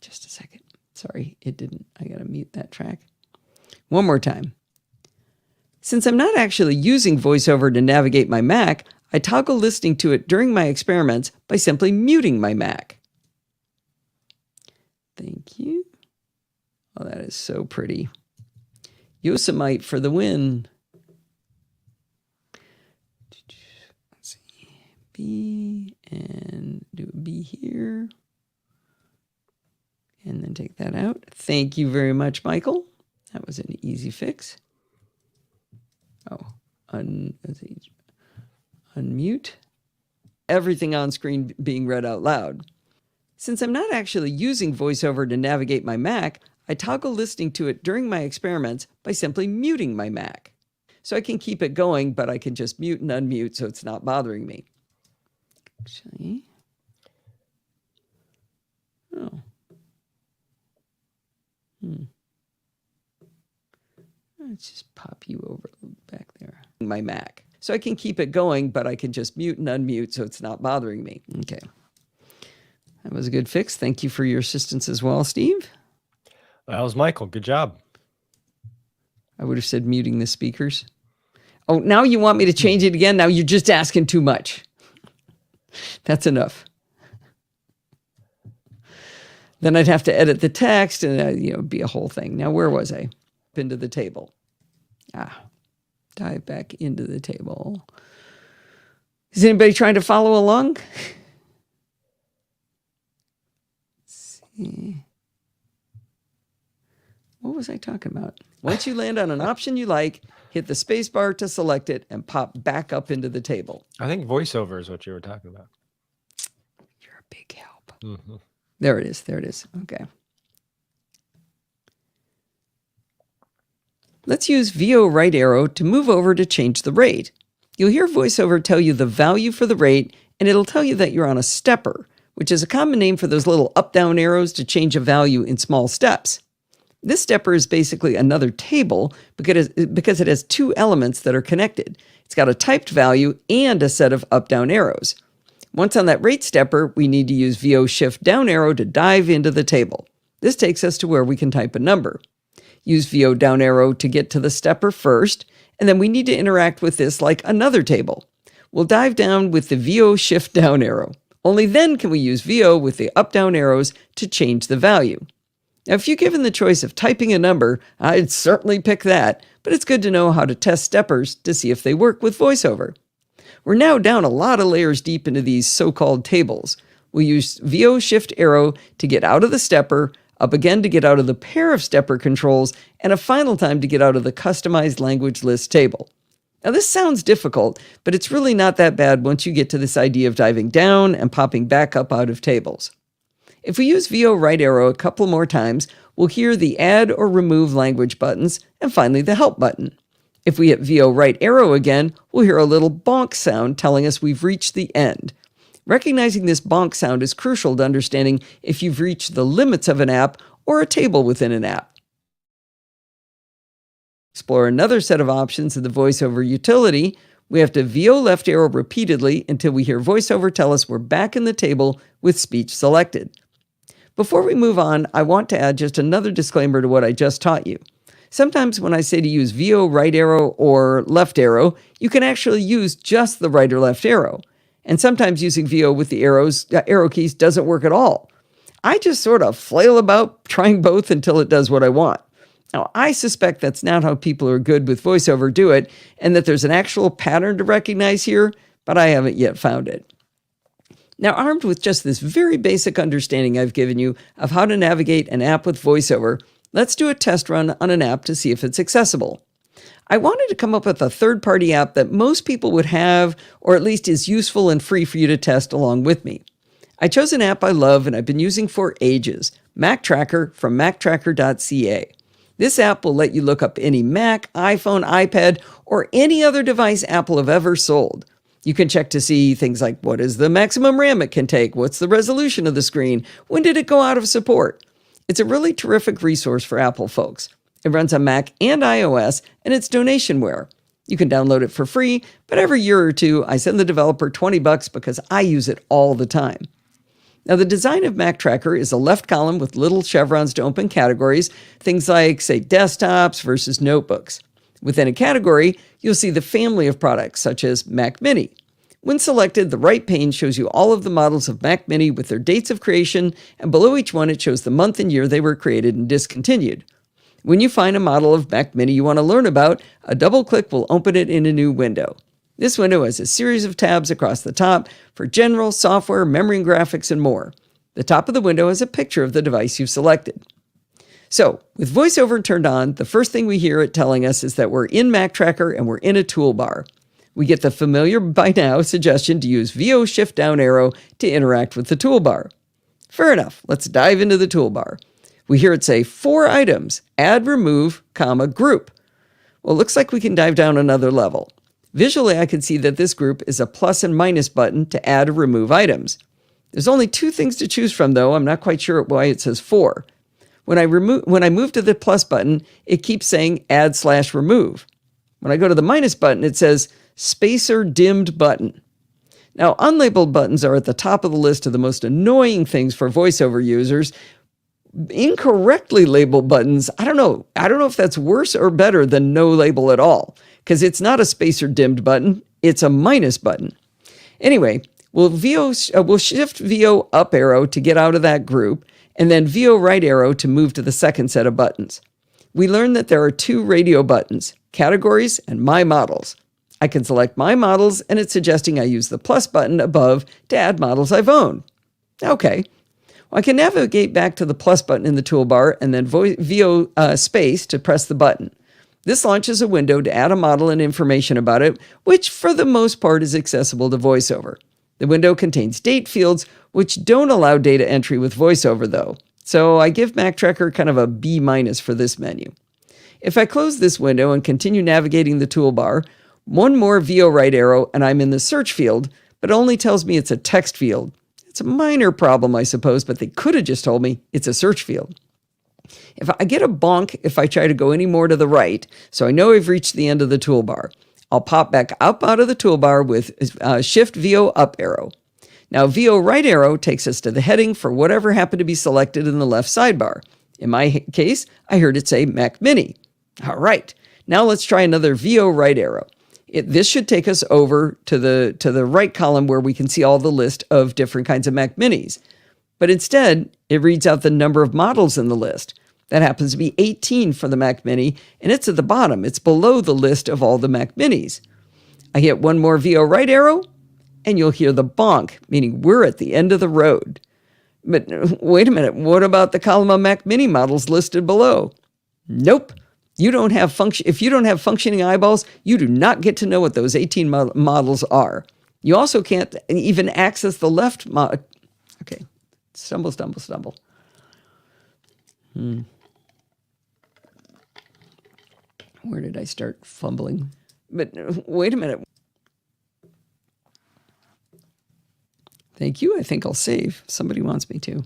Speaker 1: Just a second. Sorry, it didn't. I gotta mute that track. One more time. Since I'm not actually using VoiceOver to navigate my Mac, I toggle listening to it during my experiments by simply muting my Mac. Thank you. Oh, that is so pretty. Yosemite for the win. Let's see. B and do a B here. And then take that out. Thank you very much, Michael. That was an easy fix. Oh, unmute. Everything on screen being read out loud. Since I'm not actually using VoiceOver to navigate my Mac, I toggle listening to it during my experiments by simply muting my Mac. So I can keep it going, but I can just mute and unmute so it's not bothering me. Actually. Oh. Let's just pop you over back there. My Mac. So I can keep it going, but I can just mute and unmute so it's not bothering me. Okay. That was a good fix. Thank you for your assistance as well, Steve.
Speaker 2: That was Michael. Good job.
Speaker 1: I would have said muting the speakers. Oh, now you want me to change it again? Now you're just asking too much. That's enough. Then I'd have to edit the text and it'd be a whole thing. Now, where was I? Into the table. Dive back into the table. Is anybody trying to follow along? Let's see. What was I talking about? Once you land on an option you like, hit the space bar to select it and pop back up into the table.
Speaker 2: I think VoiceOver is what you were talking about.
Speaker 1: You're a big help.
Speaker 2: Mm-hmm.
Speaker 1: There it is. There it is. Okay. Let's use VO right arrow to move over to change the rate. You'll hear VoiceOver tell you the value for the rate, and it'll tell you that you're on a stepper, which is a common name for those little up-down arrows to change a value in small steps. This stepper is basically another table because it has two elements that are connected. It's got a typed value and a set of up-down arrows. Once on that rate stepper, we need to use VO shift down arrow to dive into the table. This takes us to where we can type a number. Use VO down arrow to get to the stepper first, and then we need to interact with this like another table. We'll dive down with the VO shift down arrow. Only then can we use VO with the up down arrows to change the value. Now, if you're given the choice of typing a number, I'd certainly pick that, but it's good to know how to test steppers to see if they work with VoiceOver. We're now down a lot of layers deep into these so-called tables. We'll use VO shift arrow to get out of the stepper, up again to get out of the pair of stepper controls, and a final time to get out of the customized language list table. Now this sounds difficult, but it's really not that bad once you get to this idea of diving down and popping back up out of tables. If we use VO right arrow a couple more times, we'll hear the add or remove language buttons, and finally the help button. If we hit VO right arrow again, we'll hear a little bonk sound telling us we've reached the end. Recognizing this bonk sound is crucial to understanding if you've reached the limits of an app or a table within an app. Explore another set of options in the VoiceOver utility. We have to VO left arrow repeatedly until we hear VoiceOver tell us we're back in the table with speech selected. Before we move on, I want to add just another disclaimer to what I just taught you. Sometimes when I say to use VO right arrow or left arrow, you can actually use just the right or left arrow. And sometimes using VO with the arrow keys doesn't work at all. I just sort of flail about trying both until it does what I want. Now, I suspect that's not how people who are good with VoiceOver do it, and that there's an actual pattern to recognize here, but I haven't yet found it. Now, armed with just this very basic understanding I've given you of how to navigate an app with VoiceOver, let's do a test run on an app to see if it's accessible. I wanted to come up with a third-party app that most people would have, or at least is useful and free for you to test along with me. I chose an app I love and I've been using for ages, Mac Tracker from mactracker.ca. This app will let you look up any Mac, iPhone, iPad, or any other device Apple have ever sold. You can check to see things like what is the maximum RAM it can take, what's the resolution of the screen, when did it go out of support. It's a really terrific resource for Apple folks. It runs on Mac and iOS, and it's donationware. You can download it for free, but every year or two, I send the developer $20 because I use it all the time. Now, the design of Mac Tracker is a left column with little chevrons to open categories, things like, say, desktops versus notebooks. Within a category, you'll see the family of products, such as Mac Mini. When selected, the right pane shows you all of the models of Mac Mini with their dates of creation, and below each one, it shows the month and year they were created and discontinued. When you find a model of Mac Mini you want to learn about, a double click will open it in a new window. This window has a series of tabs across the top for general, software, memory and graphics, and more. The top of the window has a picture of the device you've selected. So, with VoiceOver turned on, the first thing we hear it telling us is that we're in Mac Tracker and we're in a toolbar. We get the familiar by now suggestion to use VO Shift Down arrow to interact with the toolbar. Fair enough, let's dive into the toolbar. We hear it say 4 items, add, remove, group. Well, it looks like we can dive down another level. Visually, I can see that this group is a plus and minus button to add or remove items. There's only 2 things to choose from, though. I'm not quite sure why it says 4. When I move to the plus button, it keeps saying add/remove. When I go to the minus button, it says spacer dimmed button. Now, unlabeled buttons are at the top of the list of the most annoying things for VoiceOver users. Incorrectly labeled buttons, I don't know if that's worse or better than no label at all, because it's not a spacer dimmed button, it's a minus button. Anyway, we'll shift VO up arrow to get out of that group, and then VO right arrow to move to the second set of buttons. We learned that there are 2 radio buttons, categories and my models. I can select my models, and it's suggesting I use the plus button above to add models I've owned. Okay. Well, I can navigate back to the plus button in the toolbar and then VO space to press the button. This launches a window to add a model and information about it, which for the most part is accessible to VoiceOver. The window contains date fields, which don't allow data entry with VoiceOver, though. So I give Mac Tracker kind of a B- for this menu. If I close this window and continue navigating the toolbar, one more VO right arrow and I'm in the search field, but it only tells me it's a text field. It's a minor problem, I suppose, but they could have just told me it's a search field. If I get a bonk if I try to go any more to the right, so I know I've reached the end of the toolbar, I'll pop back up out of the toolbar with Shift VO up arrow. Now, VO right arrow takes us to the heading for whatever happened to be selected in the left sidebar. In my case, I heard it say Mac Mini. All right, now let's try another VO right arrow. This should take us over to the right column where we can see all the list of different kinds of Mac Minis. But instead, it reads out the number of models in the list. That happens to be 18 for the Mac Mini, and it's at the bottom. It's below the list of all the Mac Minis. I hit one more VO right arrow, and you'll hear the bonk, meaning we're at the end of the road. But wait a minute, what about the column of Mac Mini models listed below? Nope. If you don't have functioning eyeballs, you do not get to know what those 18 models are. You also can't even access the left Okay, stumble. Where did I start fumbling? But wait a minute. Thank you. I think I'll save. Somebody wants me to.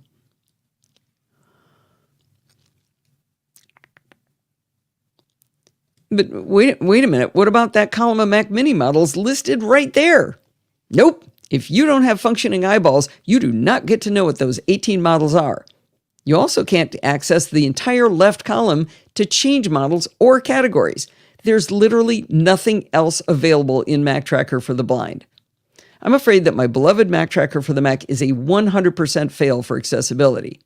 Speaker 1: But wait a minute. What about that column of Mac Mini models listed right there? Nope. If you don't have functioning eyeballs, you do not get to know what those 18 models are. You also can't access the entire left column to change models or categories. There's literally nothing else available in Mac Tracker for the blind. I'm afraid that my beloved Mac Tracker for the Mac is a 100% fail for accessibility.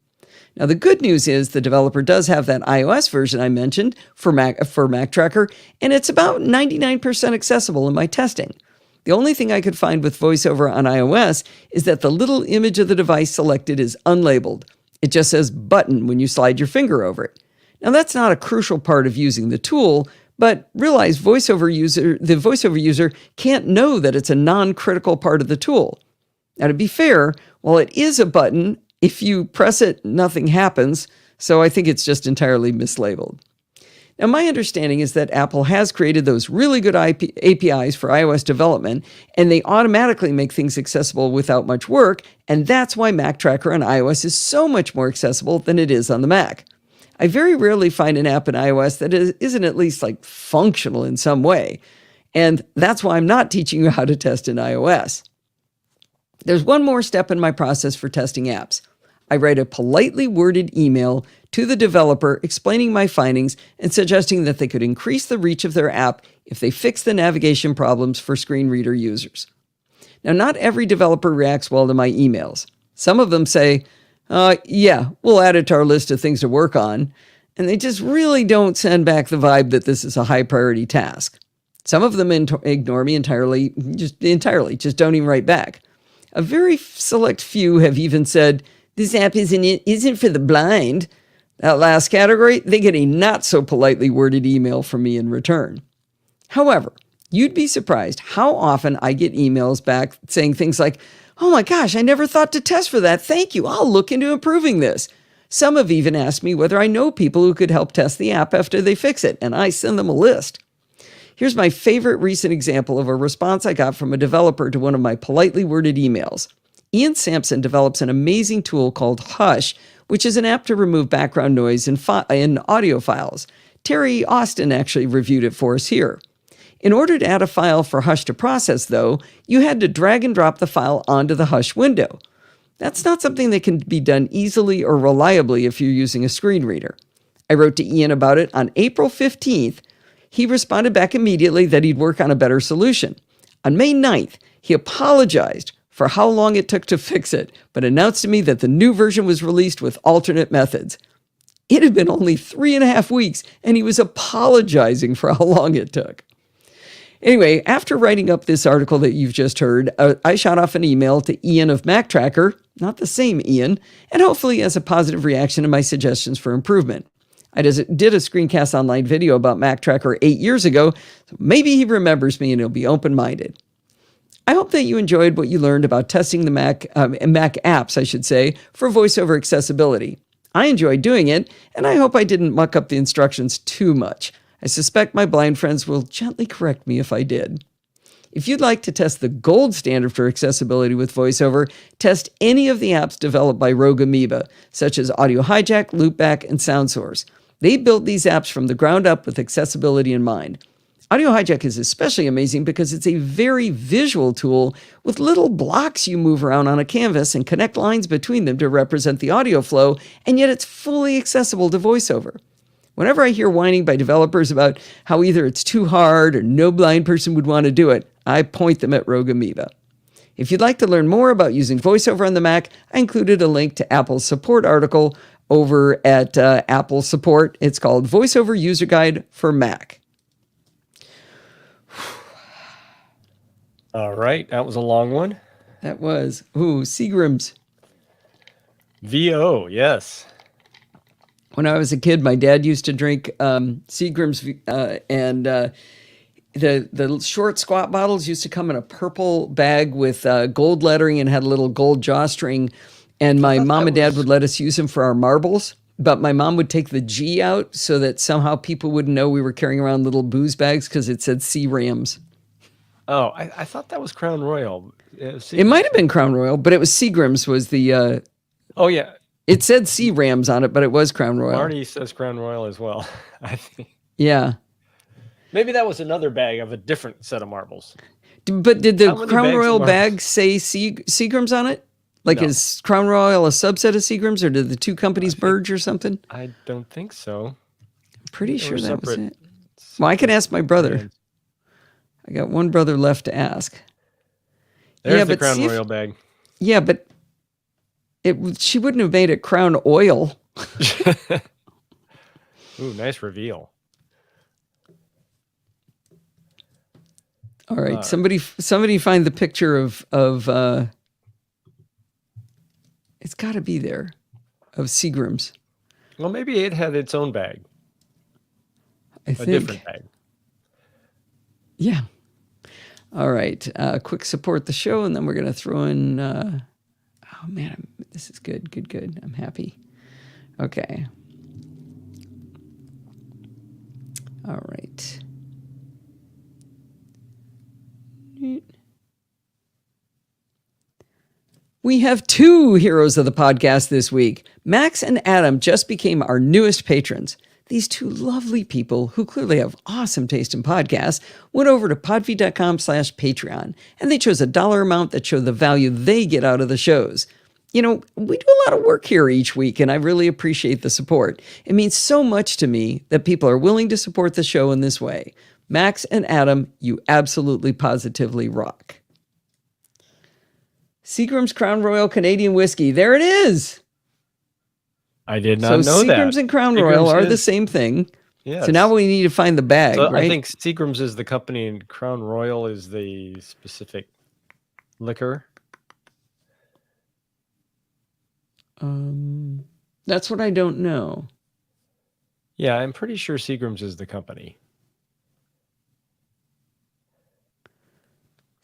Speaker 1: Now, the good news is the developer does have that iOS version I mentioned for Mac Tracker, and it's about 99% accessible in my testing. The only thing I could find with VoiceOver on iOS is that the little image of the device selected is unlabeled. It just says button when you slide your finger over it. Now, that's not a crucial part of using the tool, but realize the VoiceOver user can't know that it's a non-critical part of the tool. Now, to be fair, while it is a button, if you press it, nothing happens, so I think it's just entirely mislabeled. Now, my understanding is that Apple has created those really good APIs for iOS development, and they automatically make things accessible without much work, and that's why Mac Tracker on iOS is so much more accessible than it is on the Mac. I very rarely find an app in iOS that isn't at least functional in some way, and that's why I'm not teaching you how to test in iOS. There's one more step in my process for testing apps. I write a politely worded email to the developer explaining my findings and suggesting that they could increase the reach of their app if they fix the navigation problems for screen reader users. Now, not every developer reacts well to my emails. Some of them say, yeah, we'll add it to our list of things to work on, and they just really don't send back the vibe that this is a high priority task. Some of them ignore me entirely, just don't even write back. A very select few have even said, this app isn't for the blind. That last category, they get a not so politely worded email from me in return. However, you'd be surprised how often I get emails back saying things like, oh my gosh, I never thought to test for that. Thank you. I'll look into improving this. Some have even asked me whether I know people who could help test the app after they fix it, and I send them a list. Here's my favorite recent example of a response I got from a developer to one of my politely worded emails. Ian Sampson develops an amazing tool called Hush, which is an app to remove background noise in audio files. Terry Austin actually reviewed it for us here. In order to add a file for Hush to process, though, you had to drag and drop the file onto the Hush window. That's not something that can be done easily or reliably if you're using a screen reader. I wrote to Ian about it on April 15th. He responded back immediately that he'd work on a better solution. On May 9th, he apologized for how long it took to fix it, but announced to me that the new version was released with alternate methods. It had been only 3.5 weeks, and he was apologizing for how long it took. Anyway, after writing up this article that you've just heard, I shot off an email to Ian of Mac Tracker, not the same Ian, and hopefully has a positive reaction to my suggestions for improvement. I did a Screencast Online video about Mac Tracker 8 years ago, so maybe he remembers me and he'll be open-minded. I hope that you enjoyed what you learned about testing the Mac apps, I should say, for VoiceOver accessibility. I enjoyed doing it, and I hope I didn't muck up the instructions too much. I suspect my blind friends will gently correct me if I did. If you'd like to test the gold standard for accessibility with VoiceOver, test any of the apps developed by Rogue Amoeba, such as Audio Hijack, Loopback, and SoundSource. They built these apps from the ground up with accessibility in mind. Audio Hijack is especially amazing because it's a very visual tool with little blocks you move around on a canvas and connect lines between them to represent the audio flow, and yet it's fully accessible to VoiceOver. Whenever I hear whining by developers about how either it's too hard or no blind person would want to do it, I point them at Rogue Amoeba. If you'd like to learn more about using VoiceOver on the Mac, I included a link to Apple's support article over at Apple Support. It's called VoiceOver User Guide for Mac.
Speaker 2: All right, that was a long one.
Speaker 1: That was, Seagram's.
Speaker 2: VO, yes.
Speaker 1: When I was a kid, my dad used to drink Seagram's, and the short squat bottles used to come in a purple bag with gold lettering and had a little gold jawstring. And my mom and dad would let us use them for our marbles, but my mom would take the G out so that somehow people wouldn't know we were carrying around little booze bags because it said C-Rams.
Speaker 2: Oh, I thought that was Crown Royal.
Speaker 1: It might have been Crown Royal, but it was Seagram's was the...
Speaker 2: oh, yeah.
Speaker 1: It said C-Rams on it, but it was Crown Royal.
Speaker 2: Marty says Crown Royal as well, I think.
Speaker 1: Yeah.
Speaker 2: Maybe that was another bag of a different set of marbles.
Speaker 1: But did the Crown Royal bag say Seagram's on it? Like, no. Is Crown Royal a subset of Seagram's, or did the two companies merge or something?
Speaker 2: I don't think so.
Speaker 1: I'm pretty sure that was it. Well, I can ask my brother. Brands. I got one brother left to ask.
Speaker 2: There's the Crown Royal bag.
Speaker 1: Yeah, but She wouldn't have made it Crown Oil.
Speaker 2: Ooh, nice reveal.
Speaker 1: All right, somebody find the picture of it's got to be there, of Seagram's.
Speaker 2: Well, maybe it had its own bag.
Speaker 1: I think.
Speaker 2: Different bag.
Speaker 1: Yeah. All right. Quick support the show, and then we're going to throw in. Oh man, this is good. Good. I'm happy. Okay. All right. We have two heroes of the podcast this week. Max and Adam just became our newest patrons. These two lovely people, who clearly have awesome taste in podcasts, went over to podfeed.com/Patreon, and they chose a dollar amount that showed the value they get out of the shows. You know, we do a lot of work here each week, and I really appreciate the support. It means so much to me that people are willing to support the show in this way. Max and Adam, you absolutely positively rock. Seagram's Crown Royal Canadian Whiskey. There it is.
Speaker 2: I did not know that.
Speaker 1: Seagram's and Crown Royal are the same thing.
Speaker 2: Yes.
Speaker 1: So now we need to find the bag, right?
Speaker 2: I think Seagram's is the company and Crown Royal is the specific liquor.
Speaker 1: That's what I don't know.
Speaker 2: Yeah, I'm pretty sure Seagram's is the company.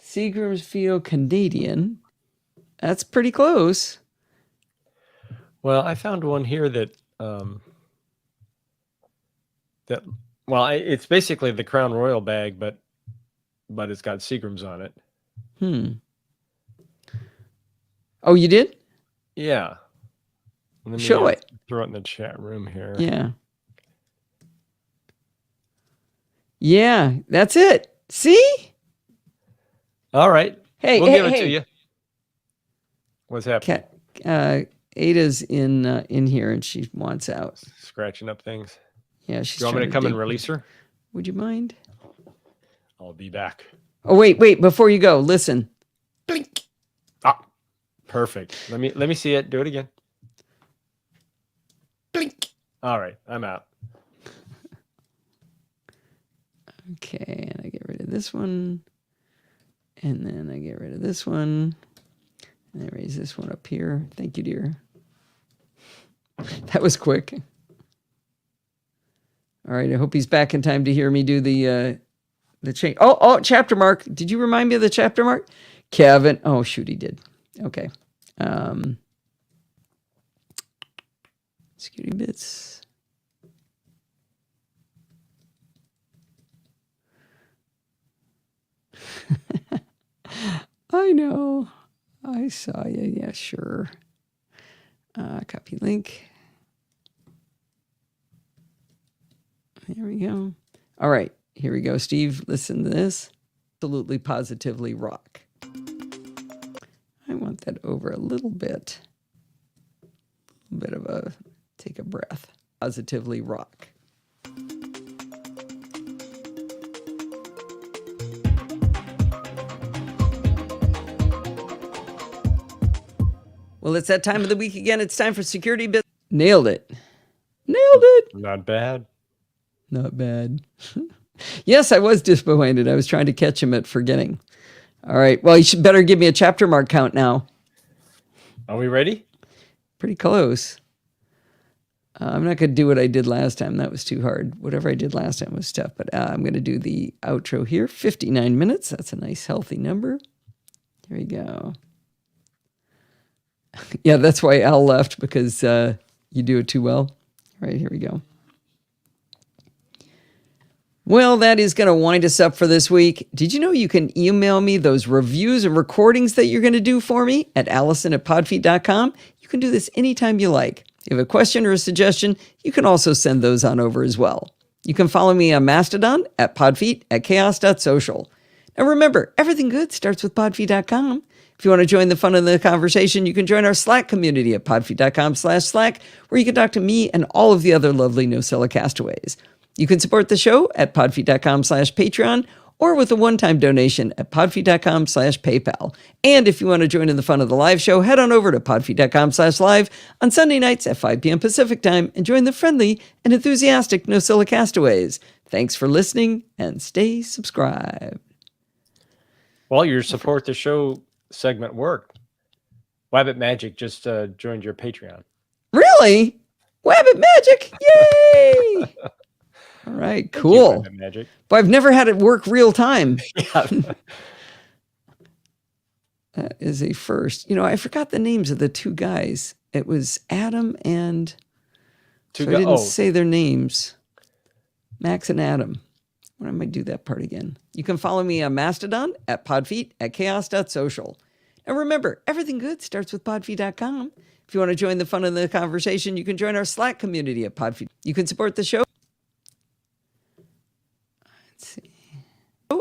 Speaker 1: Seagram's Fio Canadian. That's pretty close.
Speaker 2: Well, I found one here that it's basically the Crown Royal bag, but it's got Seagram's on it.
Speaker 1: Oh, you did?
Speaker 2: Yeah.
Speaker 1: Show it.
Speaker 2: Throw it in the chat room here.
Speaker 1: Yeah. Yeah, that's it. See?
Speaker 2: All right.
Speaker 1: Hey,
Speaker 2: we'll give it to you. What's happening?
Speaker 1: Ada's in here and she wants out.
Speaker 2: Scratching up things.
Speaker 1: Yeah, she's.
Speaker 2: You want me to come and release her?
Speaker 1: Would you mind?
Speaker 2: I'll be back.
Speaker 1: Oh wait! Before you go, listen.
Speaker 2: Blink. Ah, perfect. Let me see it. Do it again. Blink. All right, I'm out.
Speaker 1: Okay, and I get rid of this one, and then I get rid of this one, and I raise this one up here. Thank you, dear. That was quick. All right, I hope he's back in time to hear me do the change. Oh, chapter mark. Did you remind me of the chapter mark? Kevin. Oh, shoot, he did. Okay. Security bits. I know. I saw you. Yeah, sure. Copy link. There we go. All right. Here we go. Steve, listen to this. Absolutely, positively rock. I want that over a little bit. A bit of a take a breath. Positively rock. Well, it's that time of the week again. It's time for security bits. Nailed it.
Speaker 2: Not bad.
Speaker 1: Not bad. Yes, I was disappointed. I was trying to catch him at forgetting. All right. Well, you should better give me a chapter mark count now.
Speaker 2: Are we ready?
Speaker 1: Pretty close. I'm not going to do what I did last time. That was too hard. Whatever I did last time was tough. But I'm going to do the outro here. 59 minutes. That's a nice, healthy number. Here we go. Yeah, that's why Al left, because you do it too well. All right, here we go. Well, that is going to wind us up for this week. Did you know you can email me those reviews and recordings that you're going to do for me at allison@podfeet.com? You can do this anytime you like. If you have a question or a suggestion, you can also send those on over as well. You can follow me on Mastodon at podfeet at chaos.social. Now remember, everything good starts with podfeet.com. If you want to join the fun of the conversation, you can join our Slack community at podfeet.com/Slack, where you can talk to me and all of the other lovely NosillaCastaways. You can support the show at podfeet.com/Patreon, or with a one-time donation at podfeed.com/PayPal. And if you want to join in the fun of the live show, head on over to podfeed.com/live on Sunday nights at 5 p.m. Pacific time and join the friendly and enthusiastic NosillaCastaways. Thanks for listening and stay subscribed.
Speaker 2: Well, your support the show segment worked. Wabbit Magic just joined your Patreon.
Speaker 1: Really? Wabbit Magic! Yay! All right, cool.
Speaker 2: Wabbit Magic.
Speaker 1: But I've never had it work real time.
Speaker 2: Yeah.
Speaker 1: That is a first. I forgot the names of the two guys. It was Adam and... I didn't say their names. Max and Adam. Why don't I do that part again? You can follow me on Mastodon, at Podfeet, at chaos.social. And remember, everything good starts with podfeet.com. If you want to join the fun of the conversation, you can join our Slack community at Podfeet. You can support the show. Let's see.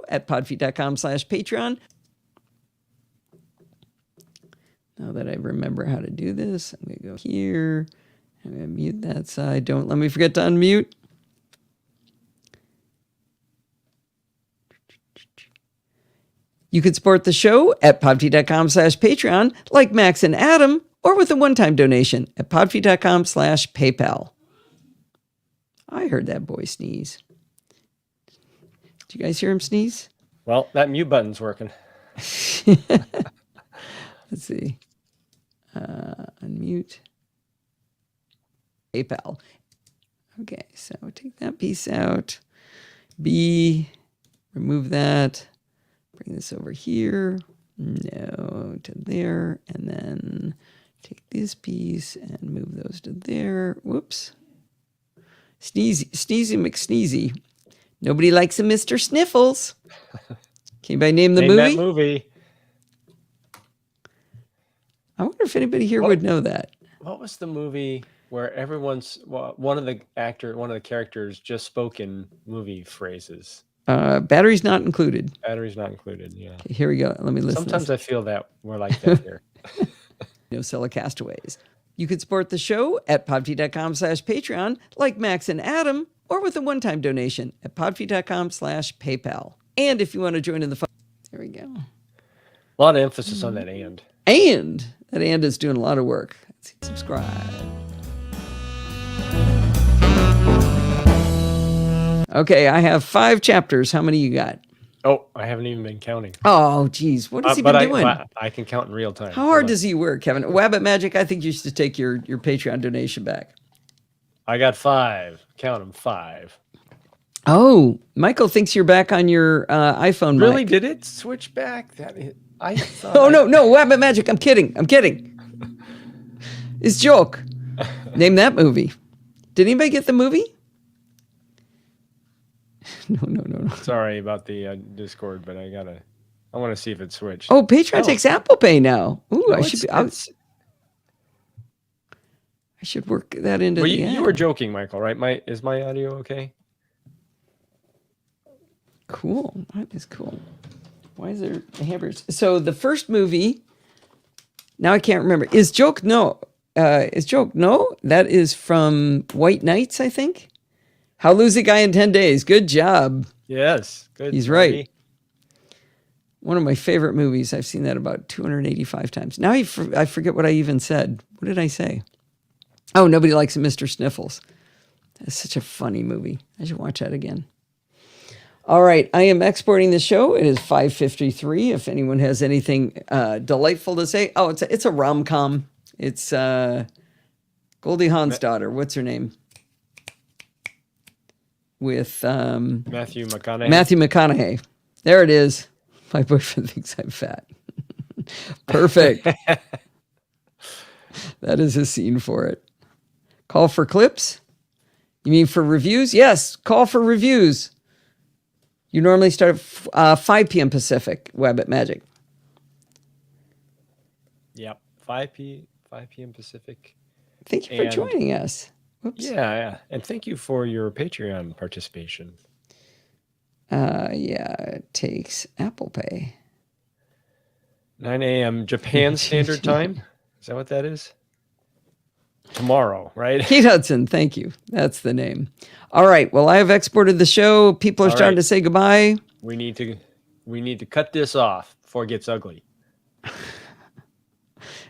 Speaker 1: At podfeet.com/Patreon. Now that I remember how to do this, I'm going to go here. I'm going to mute that side. Don't let me forget to unmute. You can support the show at podfeet.com/Patreon, like Max and Adam, or with a one-time donation at podfeet.com/PayPal. I heard that boy sneeze. Did you guys hear him sneeze?
Speaker 2: Well, that mute button's working.
Speaker 1: Let's see. Unmute. PayPal. Okay, so take that piece out. B, remove that. Bring this over here. No, to there. And then take this piece and move those to there. Whoops. Sneezy McSneezy. Nobody likes a Mr. Sniffles. Can anybody name the movie?
Speaker 2: That movie.
Speaker 1: I wonder if anybody here would know that.
Speaker 2: What was the movie where one of the characters just spoke in movie phrases?
Speaker 1: Batteries not included.
Speaker 2: Batteries not included, yeah.
Speaker 1: Okay, here we go. Let me listen.
Speaker 2: Sometimes I feel that we're like that here.
Speaker 1: NosillaCastaways. You can support the show at podfeet.com/Patreon, like Max and Adam, or with a one-time donation at podfeet.com/PayPal. And if you want to join in the fun, there we go.
Speaker 2: A lot of emphasis on that and.
Speaker 1: And that and is doing a lot of work. Let's see, subscribe. Okay, I have 5 chapters. How many you got?
Speaker 2: Oh, I haven't even been counting.
Speaker 1: Oh, geez. What has he been doing?
Speaker 2: I can count in real time.
Speaker 1: How hard does he work, Kevin? Wabbit Magic, I think you should take your Patreon donation back.
Speaker 2: I got 5. Count them, 5.
Speaker 1: Oh, Michael thinks you're back on your iPhone.
Speaker 2: Really?
Speaker 1: Mic.
Speaker 2: Did it switch back? I thought.
Speaker 1: Oh, no, Wabbit Magic. I'm kidding. It's a joke. Name that movie. Did anybody get the movie? No.
Speaker 2: Sorry about the Discord, but I want to see if it switched.
Speaker 1: Oh, Patreon takes Apple Pay now. Ooh,
Speaker 2: No,
Speaker 1: I should work that into
Speaker 2: well,
Speaker 1: the
Speaker 2: you were joking, Michael, right? Is my audio okay?
Speaker 1: Cool. That is cool. Why is there hamburgers? So the first movie, now I can't remember. Is Joke no? That is from White Knights, I think. How Lose a Guy in 10 Days. Good job.
Speaker 2: Yes. Good.
Speaker 1: He's right. One of my favorite movies. I've seen that about 285 times. Now I forget what I even said. What did I say? Oh, Nobody Likes a Mr. Sniffles. That's such a funny movie. I should watch that again. All right. I am exporting the show. It is 5:53. If anyone has anything delightful to say. Oh, it's a rom-com. It's Goldie Hawn's daughter. What's her name? With
Speaker 2: Matthew McConaughey.
Speaker 1: Matthew McConaughey. There it is. My boyfriend thinks I'm fat. Perfect. That is a scene for it. Call for clips? You mean for reviews? Yes, call for reviews. You normally start at 5 p.m. Pacific, Wabbit Magic.
Speaker 2: Yep, 5 p.m. Pacific.
Speaker 1: Thank you for joining us. Whoops.
Speaker 2: Yeah. And thank you for your Patreon participation.
Speaker 1: It takes Apple Pay.
Speaker 2: 9 a.m. Japan Standard Time. Is that what that is? Tomorrow, right?
Speaker 1: Kate Hudson, thank you. That's the name. All right. Well, I have exported the show. People are starting to say goodbye.
Speaker 2: We need to cut this off before it gets ugly.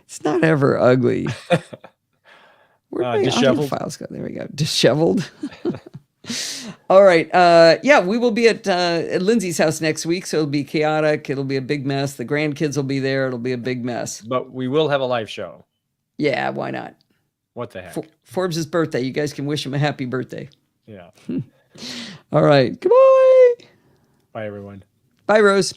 Speaker 1: It's not ever ugly. Where'd my audio
Speaker 2: disheveled.
Speaker 1: files go? There we go. Disheveled. All right. Yeah, we will be at Lindsay's house next week, so it'll be chaotic. It'll be a big mess. The grandkids will be there. It'll be a big mess.
Speaker 2: But we will have a live show.
Speaker 1: Yeah, why not?
Speaker 2: What the heck?
Speaker 1: Forbes' birthday. You guys can wish him a happy birthday.
Speaker 2: Yeah.
Speaker 1: All right. Goodbye.
Speaker 2: Bye, everyone.
Speaker 1: Bye, Rose.